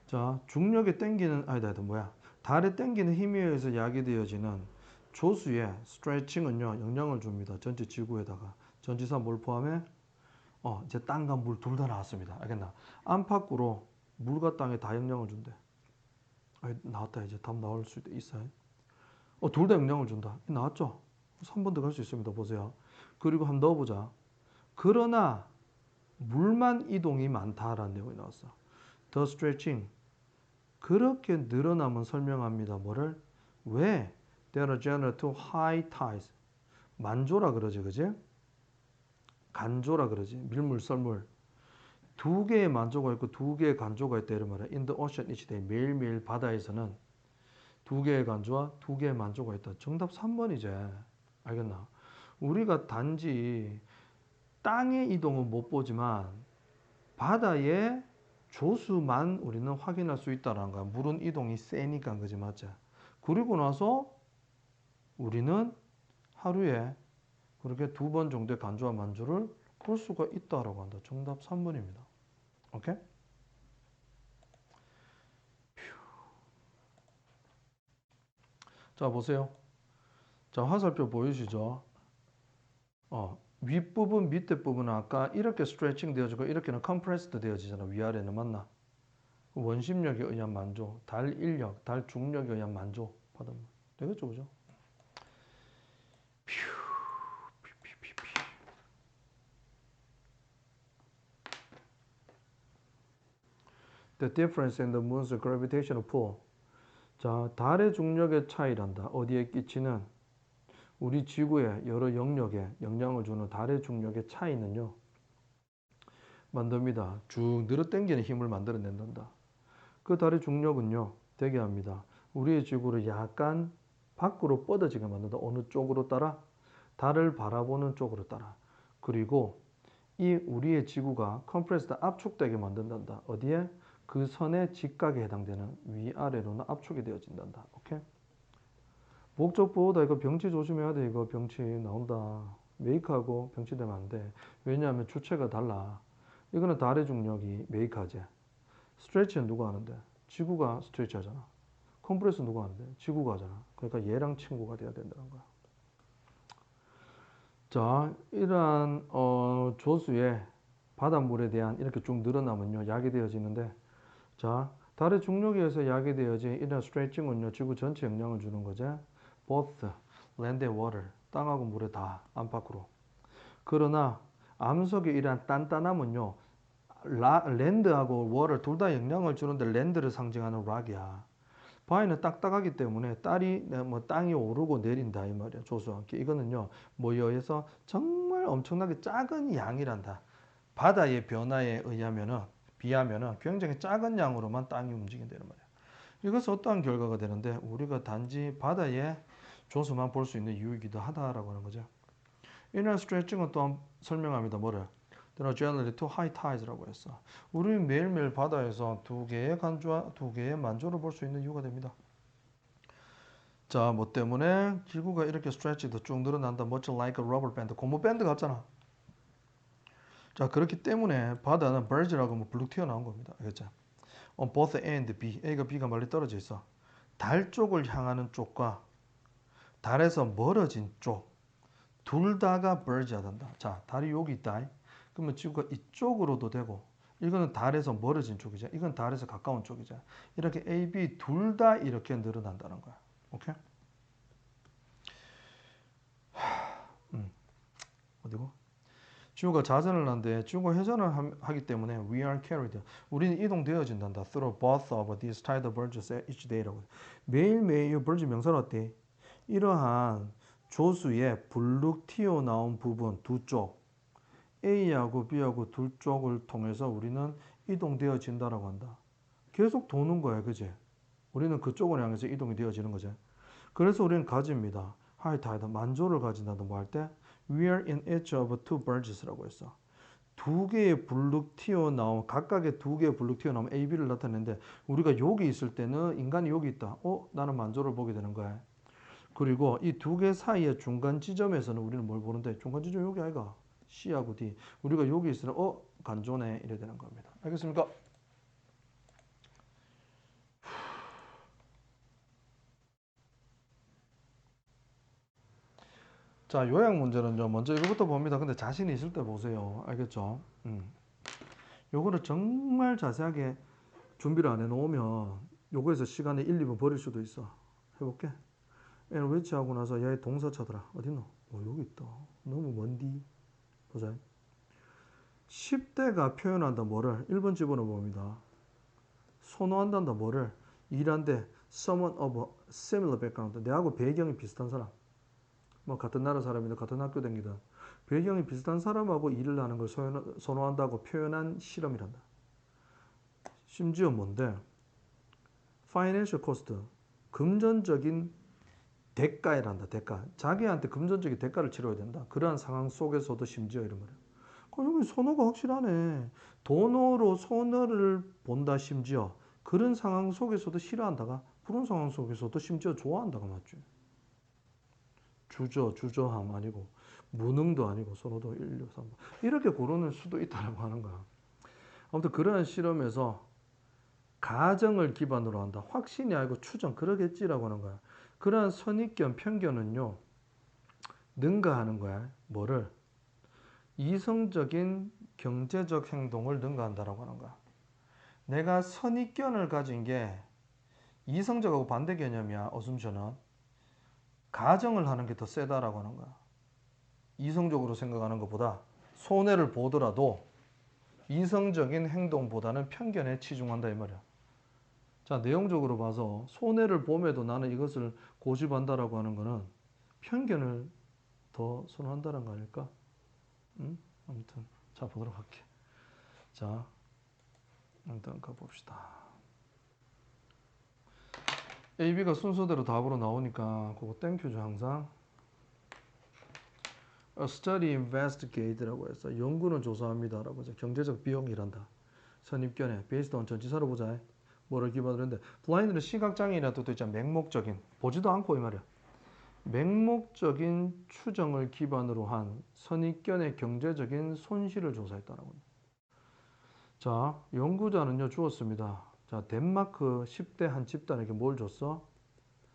자, 중력에 땡기는 아니다. 뭐야? 달에 땡기는 힘에 의해서 야기되어지는 조수의 stretching은요. 영향을 줍니다. 전체 지구에다가. 전지사 뭘 포함해? 이제 땅과 물 둘 다 나왔습니다. 알겠나? 안팎으로 물과 땅에 다 영향을 준대. 나왔다. 이제 답 나올 수 있어요. 둘 다 영향을 준다. 나왔죠? 3번 더 갈 수 있습니다. 보세요. 그리고 한번 넣어보자. 그러나 물만 이동이 많다라는 내용이 나왔어. The stretching. 그렇게 늘어남은 설명합니다. 뭐를? 왜? There are generally two high tides. 만조라 그러지, 그지? 간조라 그러지. 밀물, 썰물. 두 개의 만조가 있고 두 개의 간조가 있다 이런 말이야. In the ocean each day. 매일매일 바다에서는 두 개의 간조와 두 개의 만조가 있다. 정답 3번이지. 알겠나? 우리가 단지 땅의 이동은 못 보지만 바다의 조수만 우리는 확인할 수 있다는 거야. 물은 이동이 세니까 그지 맞지? 그리고 나서 우리는 하루에 그렇게 두 번 정도의 간조와 만조를 볼 수가 있다라고 한다. 정답 3번입니다. 오케이? 자, 보세요. 자, 화살표 보이시죠? 윗부분, 밑에 부분은 아까 이렇게 스트레칭 되어지고 이렇게는 컴프레스드 되어지잖아. 위아래는 맞나? 원심력에 의한 만조, 달 인력, 달 중력에 의한 만조 받으면 되겠죠, 그죠? The difference in the moon's gravitational pull. 자, 달의 중력의 차이란다. 어디에 끼치는 우리 지구의 여러 영역에 영향을 주는 달의 중력의 차이는요. 만듭니다. 쭉 늘어당기는 힘을 만들어낸단다. 그 달의 중력은요. 되게 합니다. 우리의 지구를 약간 밖으로 뻗어지게 만든다. 어느 쪽으로 따라? 달을 바라보는 쪽으로 따라. 그리고 이 우리의 지구가 컴프레스드 압축되게 만든단다. 어디에? 그 선의 직각에 해당되는 위아래로는 압축이 되어진단다. 오케이? 목적보호다. 이거 병치 조심해야 돼. 이거 병치 나온다. 메이크하고 병치 되면 안 돼. 왜냐하면 주체가 달라. 이거는 달의 중력이 메이크하지. 스트레치는 누가 하는데? 지구가 스트레치 하잖아. 컴프레스 누가 하는데? 지구가 하잖아. 그러니까 얘랑 친구가 돼야 된다는 거야. 자, 이러한 조수의 바닷물에 대한 이렇게 쭉 늘어나면요. 야기되어지는데 자, 달의 중력에 의해서 야기되어진 이런 스트레칭은요. 지구 전체 영향을 주는 거죠. both land and water. 땅하고 물에 다 안팎으로. 그러나 암석의 이러한 단단함은요. 랜드하고 워를 둘 다 영향을 주는데 랜드를 상징하는 락이야. 바위는 딱딱하기 때문에 땅이 오르고 내린다 이 말이야. 조수와 함께. 이거는요. 뭐에 의해서 정말 엄청나게 작은 양이란다. 바다의 변화에 비하면은 굉장히 작은 양으로만 땅이 움직인다는 말이야. 이것은 어떠한 결과가 되는데 우리가 단지 바다의 조수만 볼 수 있는 이유이기도 하다라고 하는 거죠. 이날 스트레칭은 또한 설명합니다. 뭐를? There are generally two high tides라고 했어. 우리 매일매일 바다에서 두 개의 간조와 두 개의 만조를 볼 수 있는 이유가 됩니다. 자, 뭐 때문에 지구가 이렇게 스트레치도 쭉 늘어난다. much like a rubber band. 고무 밴드 같잖아. 자, 그렇기 때문에 바다는 verge라고 뭐 블룩 튀어나온 겁니다. 알겠죠? On both A and B. A가 B가 멀리 떨어져 있어. 달 쪽을 향하는 쪽과 달에서 멀어진 쪽. 둘 다가 verge하단다. 자, 달이 여기 있다. 그러면 지구가 이쪽으로도 되고 이거는 달에서 멀어진 쪽이죠. 이건 달에서 가까운 쪽이죠. 이렇게 A, B 둘 다 이렇게 늘어난다는 거야. 오케이? 어디고? 지구가 자전을 하는데 지구가 회전을 하기 때문에 we are carried. 우리는 이동되어진단다. through both of these tidal verges each day라고. 매일매일 이 verge 명사는 어때? 이러한 조수의 불룩 튀어나온 부분 두 쪽 A하고 B하고 둘 쪽을 통해서 우리는 이동되어진다라고 한다. 계속 도는 거야. 그지? 우리는 그쪽을 향해서 이동이 되어지는 거죠. 그래서 우리는 가집니다. high tide, 만조를 가진다도 뭐 할 때 we are in each of two verges라고 했어. 두 개의 불룩 튀어나온 각각의 두 개의 불룩 튀어나온 A, B를 나타내는데 우리가 여기 있을 때는 인간이 여기 있다. 나는 만조를 보게 되는 거야. 그리고 이 두 개 사이의 중간 지점에서는 우리는 뭘 보는데 중간 지점 여기 아이가 C하고 D. 우리가 여기 있으면 간조네 이래 되는 겁니다. 알겠습니까? 자, 요약 문제는요. 먼저 이거부터 봅니다. 근데 자신이 있을 때 보세요. 알겠죠? 요거를 정말 자세하게 준비를 안 해놓으면 요거에서 시간에 1, 2분 버릴 수도 있어. 해볼게. 얘를 외치하고 나서 얘의 동사 찾더라. 어딨노? 여기 있다. 너무 먼디. 보자. 10대가 표현한다 뭐를 1번 집어넣어 봅니다. 선호한단다 뭐를 일한데 someone of a similar background. 내하고 배경이 비슷한 사람. 뭐 같은 나라 사람이든 같은 학교 다니든 배경이 비슷한 사람하고 일을 하는 걸 선호한다고 표현한 실험이란다. 심지어 뭔데? financial cost. 금전적인 대가이란다. 대가. 자기한테 금전적인 대가를 치러야 된다. 그러한 상황 속에서도 심지어 이런 거예요. 여기 선호가 확실하네. 돈으로 손해를 본다 심지어. 그런 상황 속에서도 싫어한다가 그런 상황 속에서도 심지어 좋아한다가 맞죠. 주저함 아니고 무능도 아니고 선호도 1, 2, 3 이렇게 고르는 수도 있다라고 하는 거야. 아무튼 그러한 실험에서 가정을 기반으로 한다. 확신이 아니고 추정 그러겠지라고 하는 거야. 그러한 선입견 편견은요. 능가하는 거야. 뭐를? 이성적인 경제적 행동을 능가한다라고 하는 거야. 내가 선입견을 가진 게 이성적하고 반대 개념이야. 어쌔션은 가정을 하는 게 더 세다라고 하는 거야. 이성적으로 생각하는 것보다 손해를 보더라도 이성적인 행동보다는 편견에 치중한다 이 말이야. 자, 내용적으로 봐서 손해를 봄에도 나는 이것을 고집한다라고 하는 거는 편견을 더 선호한다는 거 아닐까? 아무튼 자 보도록 할게. 자, 일단 가봅시다. A, B가 순서대로 답으로 나오니까 그거 땡큐죠 항상. A study investigate라고 해서 연구는 조사합니다라고 해서 경제적 비용이란다. 선입견에 based on 전치사로 보자. 뭐를 기반으로 했는데 blind는 시각장애인이라는 뜻도 있잖아. 맹목적인 보지도 않고 이 말이야. 맹목적인 추정을 기반으로 한 선입견의 경제적인 손실을 조사했다라고. 자, 연구자는요 주었습니다. 자, 덴마크 10대 한 집단에게 뭘 줬어?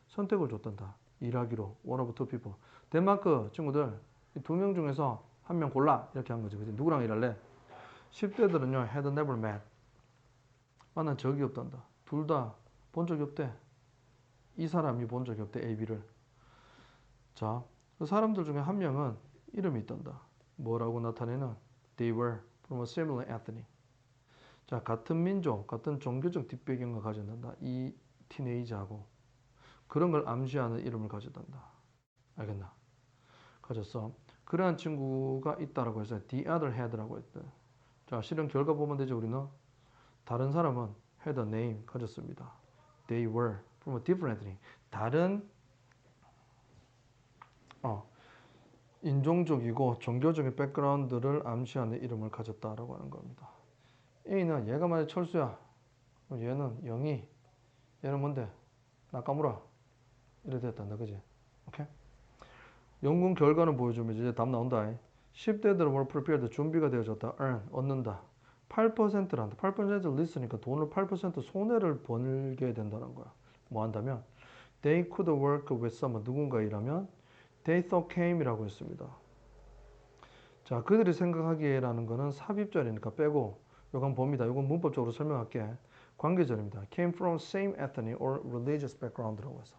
선택을 줬단다. 일하기로 one of two people. 덴마크 친구들 두 명 중에서 한 명 골라 이렇게 한 거지. 그치? 누구랑 일할래? 10대들은요 had never met. 만난 적이 없단다. 둘 다 본 적이 없대. 이 사람이 본 적이 없대. A, B를. 자, 그 사람들 중에 한 명은 이름이 있단다. 뭐라고 나타내는? They were from a similar ethnic. 자, 같은 민족, 같은 종교적 뒷배경을 가진단다. 이 티네이저하고 그런 걸 암시하는 이름을 가졌단다. 알겠나? 가졌어. 그러한 친구가 있다라고 해서 the other had라고 했대. 자, 실험 결과 보면 되죠, 우리는. 다른 사람은 had a name 가졌습니다. They were from a different ethnic. 다른 인종적이고 종교적인 백그라운드를 암시하는 이름을 가졌다라고 하는 겁니다. A는 얘가 만약 철수야. 얘는 영희. 얘는 뭔데? 나카무라. 이래 됐단다. 그지? 오케이? 연구 결과는 보여주면 이제 답 나온다. 10대들은 뭘 prepared 준비가 되어졌다. earn 얻는다. 8%란다. 8% 리스니까 돈을 8% 손해를 벌게 된다는 거야. 뭐 한다면 they could work with someone 누군가 일하면 they thought came이라고 했습니다. 자, 그들이 생각하기에라는 거는 삽입절이니까 빼고 요건 봅니다. 요건 문법적으로 설명할게. 관계절입니다. came from same ethnic or religious background라고 해서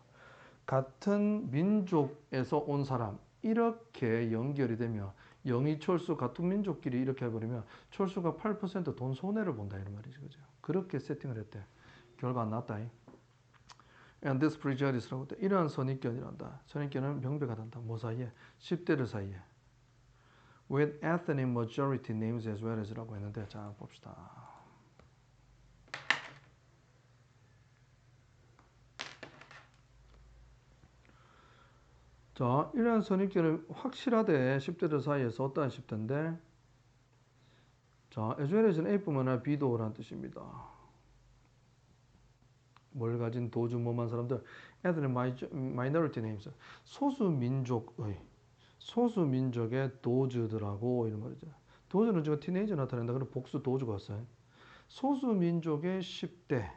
같은 민족에서 온 사람 이렇게 연결이 되면 영희 철수 같은 민족끼리 이렇게 해버리면 철수가 8%돈 손해를 본다 이런 말이지. 그죠? 그렇게 세팅을 했대. 결과 안 났다. And this prejudice라고 때 이러한 선입견이란다. 선입견은 명백하단다. 뭐 사이에? 10대들 사이에. With ethnic majority names as well as라고 했는데 자 봅시다. 자, 이러한 선입견은 확실하대. 10대들 사이에서 어떠한 10대인데 자, as well as는 A뿐만 아니라 B도 라는 뜻입니다. 뭘 가진 도주 뭐만 사람들 ethnic minority names 소수민족의 도주들하고 이런 말이죠. 도주는 지금 티네이저 나타낸다. 그럼 복수 도주가 왔어요. 소수민족의 10대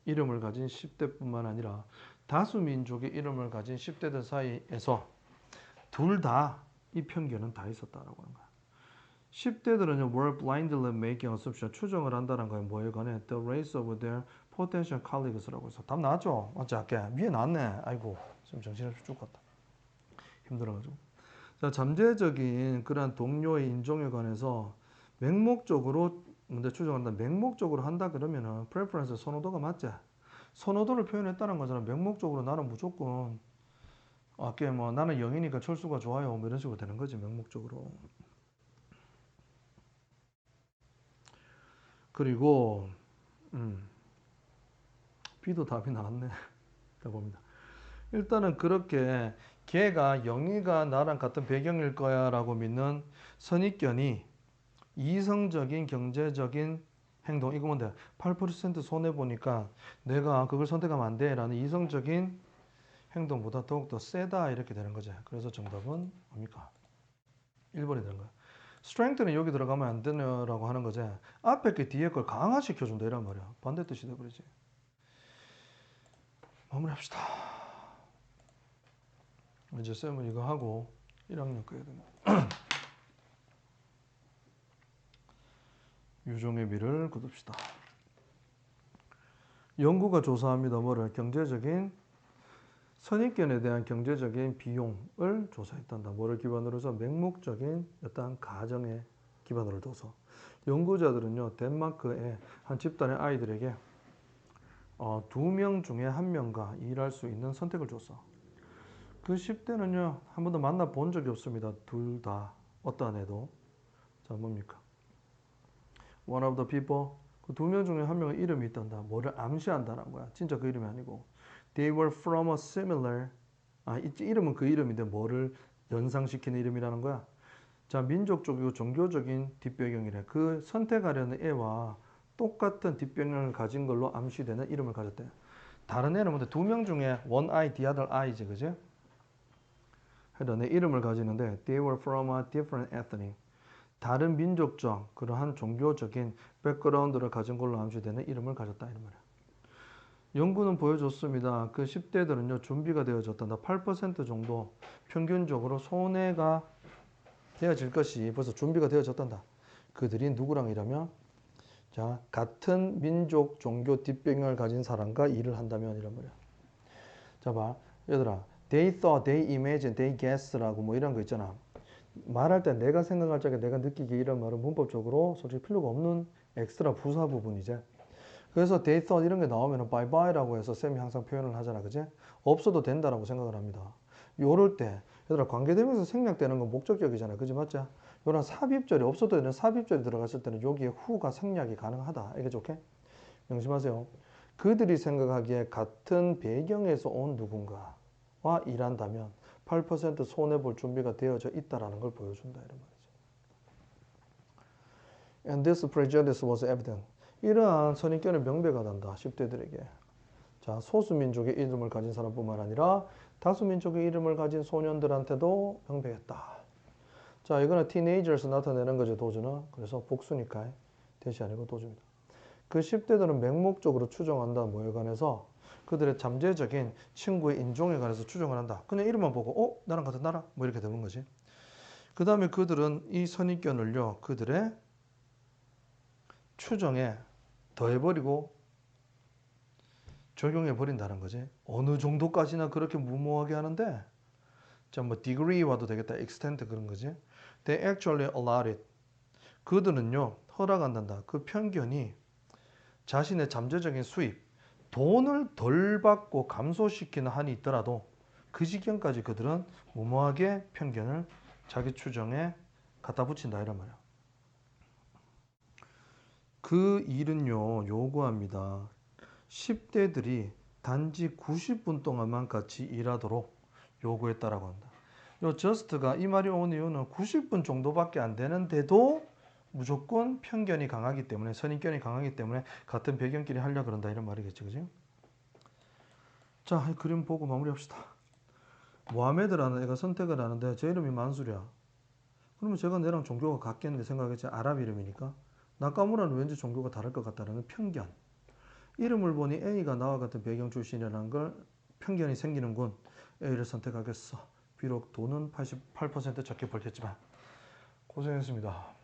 이름을 가진 10대뿐만 아니라 다수민족의 이름을 가진 10대들 사이에서 둘 다 이 편견은 다 있었다라고 하는 거야. 10대들은 were blindly making assumption 추정을 한다는 거예요. 뭐에 관해? The race of their potential colleagues라고 해서 답 나왔죠? 맞지? 아까 위에 나왔네. 아이고 지금 정신없이 죽겠다. 힘들어가지고. 자, 잠재적인 그러한 동료의 인종에 관해서 맹목적으로 문제 추정한다. 맹목적으로 한다 그러면은 preference 선호도가 맞지? 선호도를 표현했다는 거잖아. 맹목적으로 나는 무조건 아까 뭐 나는 영이니까 철수가 좋아요. 뭐 이런 식으로 되는 거지. 맹목적으로. 그리고 B도 답이 나왔네. 다 봅니다. 일단은 그렇게 걔가 영희가 나랑 같은 배경일 거야 라고 믿는 선입견이 이성적인 경제적인 행동 이거 뭔데 8% 손해보니까 내가 그걸 선택하면 안 돼 라는 이성적인 행동보다 더욱더 세다 이렇게 되는 거죠. 그래서 정답은 뭡니까? 1번이 되는 거야. strength는 여기 들어가면 안 되냐라고 하는 거지. 앞에 게 뒤에 걸 강화시켜준다 이란 말이야. 반대 뜻이 돼버리지. 마무리합시다. 이제 쌤은 이거 하고 1학년 거 해야 됩니다. 유종의 미를 거둡시다. 연구가 조사합니다. 뭐를? 경제적인 선입견에 대한 경제적인 비용을 조사했단다. 뭐를 기반으로 해서 맹목적인 어떤 가정의 기반으로 둬서 연구자들은요 덴마크의 한 집단의 아이들에게 2명 중에 1명과 일할 수 있는 선택을 줬어. 그 10대는요 한 번도 만나본 적이 없습니다. 둘 다 어떠한 애도. 자 뭡니까? One of the people 그 2명 중에 1명은 이름이 있단다. 뭐를 암시한다는 거야. 진짜 그 이름이 아니고 They were from a similar 이름은 그 이름인데 뭐를 연상시키는 이름이라는 거야. 자 민족적이고 종교적인 뒷배경이래. 그 선택하려는 애와 똑같은 뒷배경을 가진 걸로 암시되는 이름을 가졌대. 다른 애는 뭔데 2명 중에 one eye, the other eye지 그지? 해서 내 이름을 가지는데 They were from a different ethnic 다른 민족적 그러한 종교적인 백그라운드를 가진 걸로 암시되는 이름을 가졌다 이런 말이야. 연구는 보여줬습니다. 그 10대들은요 준비가 되어졌다. 8% 정도 평균적으로 손해가 되어질 것이 벌써 준비가 되어졌단다. 그들이 누구랑 일하면 자 같은 민족 종교 뒷배경을 가진 사람과 일을 한다면 이란 말이야. 자 봐 얘들아 they thought, they imagined, they guess라고 뭐 이런 거 있잖아. 말할 때 내가 생각할 적에 내가 느끼기 이런 말은 문법적으로 솔직히 필요가 없는 엑스트라 부사 부분이지. 그래서 they thought 이런 게 나오면 bye bye라고 해서 쌤이 항상 표현을 하잖아. 그지? 없어도 된다라고 생각을 합니다. 요럴 때 얘들아 관계대명사 생략되는 건 목적격이잖아. 그지 맞지? 요런 삽입절이 없어도 되는 삽입절이 들어갔을 때는 여기에 후가 생략이 가능하다. 알겠죠? 오케이? 명심하세요. 그들이 생각하기에 같은 배경에서 온 누군가와 일한다면 8% 손해볼 준비가 되어져 있다는 걸 보여준다 이런 말이죠. And this prejudice was evident. 이러한 선입견을 명백하게 한다. 10대들에게. 자, 소수민족의 이름을 가진 사람뿐만 아니라 다수민족의 이름을 가진 소년들한테도 명백했다. 자, 이거는 teenagers에서 나타내는 거죠, 도주는. 그래서 복수니까 대시 아니고 도주입니다. 그 10대들은 맹목적으로 추정한다. 뭐에 관해서? 그들의 잠재적인 친구의 인종에 관해서 추정을 한다. 그냥 이름만 보고 나랑 같은 나라? 뭐 이렇게 되는 거지. 그 다음에 그들은 이 선입견을요. 그들의 추정에 더해버리고 적용해버린다는 거지. 어느 정도까지나 그렇게 무모하게 하는데 자, 뭐 degree와도 되겠다. extent 그런 거지. They actually allowed it. 그들은요. 허락한단다. 그 편견이 자신의 잠재적인 수입 돈을 덜 받고 감소시키는 한이 있더라도 그 지경까지 그들은 무모하게 편견을 자기 추정에 갖다 붙인다 이란 말이야. 그 일은요 요구합니다. 10대들이 단지 90분 동안만 같이 일하도록 요구했다라고 한다. 요 just가 이 말이 온 이유는 90분 정도밖에 안 되는데도 무조건 편견이 강하기 때문에 선입견이 강하기 때문에 같은 배경끼리 하려고 그런다 이런 말이겠지 그지? 자, 이 그림 보고 마무리합시다. 모하메드라는 애가 선택을 하는데 제 이름이 만술이야. 그러면 제가 내랑 종교가 같겠네 생각했지. 아랍 이름이니까. 나카무라는 왠지 종교가 다를 것 같다는 편견. 이름을 보니 A가 나와 같은 배경 출신이라는 걸 편견이 생기는군. A를 선택하겠어. 비록 돈은 88% 적게 벌겠지만 고생했습니다.